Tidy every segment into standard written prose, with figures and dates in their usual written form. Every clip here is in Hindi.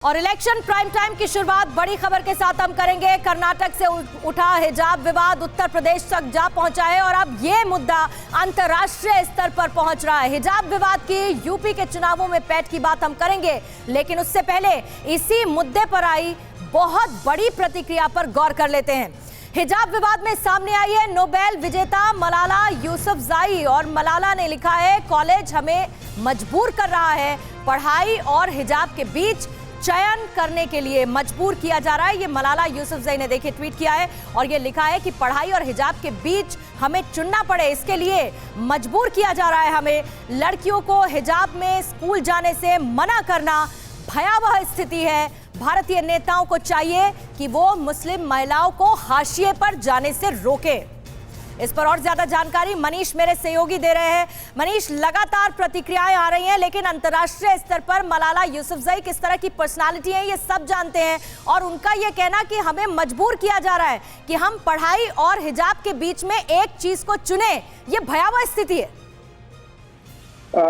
और इलेक्शन प्राइम टाइम की शुरुआत बड़ी खबर के साथ हम करेंगे। कर्नाटक से उठा हिजाब विवाद उत्तर प्रदेश तक जा पहुंचा है और अब ये मुद्दा अंतर्राष्ट्रीय स्तर पर पहुंच रहा है। हिजाब विवाद की यूपी के चुनावों में पैठ की बात हम करेंगे, लेकिन उससे पहले इसी मुद्दे पर आई बहुत बड़ी प्रतिक्रिया पर गौर कर लेते हैं। हिजाब विवाद में सामने आई है नोबेल विजेता मलाला यूसुफजई और मलाला ने लिखा है, कॉलेज हमें मजबूर कर रहा है, पढ़ाई और हिजाब के बीच चयन करने के लिए मजबूर किया जा रहा है। ये मलाला यूसुफजई ने देखिए ट्वीट किया है और ये लिखा है कि पढ़ाई और हिजाब के बीच हमें चुनना पड़े, इसके लिए मजबूर किया जा रहा है हमें। लड़कियों को हिजाब में स्कूल जाने से मना करना भयावह स्थिति है। भारतीय नेताओं को चाहिए कि वो मुस्लिम महिलाओं को हाशिए पर जाने से रोके। इस पर और ज्यादा जानकारी मनीष मेरे सहयोगी दे रहे हैं। मनीष, लगातार प्रतिक्रियाएं आ रही हैं, लेकिन अंतर्राष्ट्रीय स्तर पर मलाला यूसुफजई किस तरह की पर्सनालिटी है ये सब जानते हैं और उनका ये कहना कि हमें मजबूर किया जा रहा है कि हम पढ़ाई और हिजाब के बीच में एक चीज को चुने, ये भयावह स्थिति है।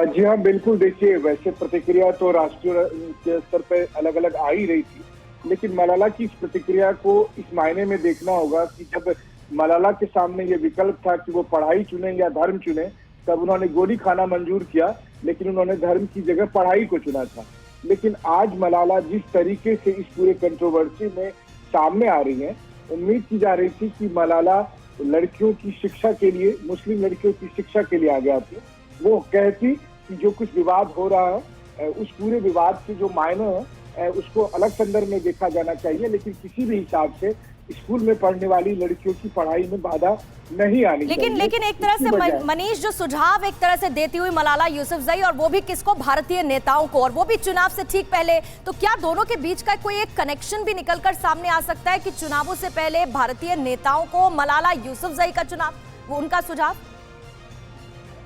जी हाँ, बिल्कुल। देखिए, वैसे प्रतिक्रिया तो राष्ट्रीय स्तर पर अलग अलग आ ही रही थी, लेकिन मलाला की इस प्रतिक्रिया को इस मायने में देखना होगा कि जब मलाला के सामने ये विकल्प था कि वो पढ़ाई चुने या धर्म चुने, तब उन्होंने गोली खाना मंजूर किया, लेकिन उन्होंने धर्म की जगह पढ़ाई को चुना था। लेकिन आज मलाला जिस तरीके से इस पूरे कंट्रोवर्सी में सामने आ रही है, उम्मीद की जा रही थी कि मलाला लड़कियों की शिक्षा के लिए, मुस्लिम लड़कियों की शिक्षा के लिए आगे आती। वो कहती कि जो कुछ विवाद हो रहा है, उस पूरे विवाद के जो मायने हैं उसको अलग संदर्भ में देखा जाना चाहिए, लेकिन किसी भी हिसाब से स्कूल में पढ़ने वाली लड़कियों की पढ़ाई में बाधा नहीं आनी चाहिए। लेकिन एक तरह से मनीष, जो सुझाव एक तरह से देती हुई मलाला यूसुफजई, और वो भी किसको, भारतीय नेताओं को, और वो भी चुनाव से ठीक पहले, तो क्या दोनों के बीच का कोई एक कनेक्शन भी निकलकर सामने आ सकता है कि चुनावों से पहले भारतीय नेताओं को मलाला यूसुफजई का चुनाव, वो उनका सुझाव?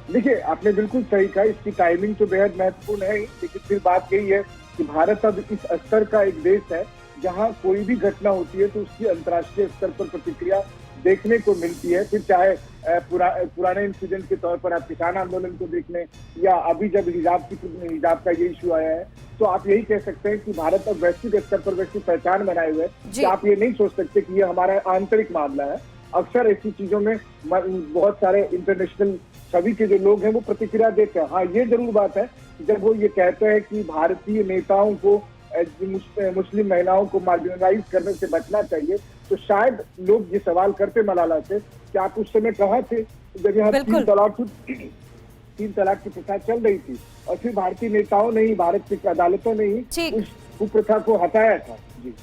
देखिए, आपने बिल्कुल सही कहा, इसकी टाइमिंग तो बेहद महत्वपूर्ण है, लेकिन फिर बात यही है कि भारत अब इस स्तर का एक देश है जहां कोई भी घटना होती है तो उसकी अंतर्राष्ट्रीय स्तर पर प्रतिक्रिया देखने को मिलती है। फिर चाहे पुराने इंसिडेंट के तौर पर आप किसान आंदोलन को देख लें, या अभी जब हिजाब का ये इशू आया है, तो आप यही कह सकते हैं कि भारत अब वैश्विक स्तर पर वैश्विक पहचान बनाए हुए है कि आप ये नहीं सोच सकते कि ये हमारा आंतरिक मामला है। अक्सर ऐसी चीजों में बहुत सारे इंटरनेशनल छवि के जो लोग हैं वो प्रतिक्रिया देते हैं। हाँ, ये जरूर बात है जब वो ये कहते हैं कि भारतीय नेताओं को मुस्लिम महिलाओं को मार्जिनलाइज करने से बचना चाहिए, तो शायद लोग ये सवाल करते मलाला से कि आप उस समय कहाँ थे जब यहाँ तीन तलाक की प्रथा चल रही थी, और फिर भारतीय नेताओं ने ही, भारत की अदालतों ने ही उस कुप्रथा को हटाया था। जी,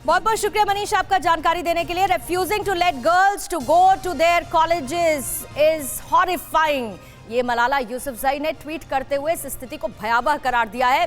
बहुत बहुत शुक्रिया मनीष आपका जानकारी देने के लिए। Refusing to let girls to go to their colleges is horrifying, ये मलाला यूसुफजई ने ट्वीट करते हुए इस स्थिति को भयावह करार दिया है।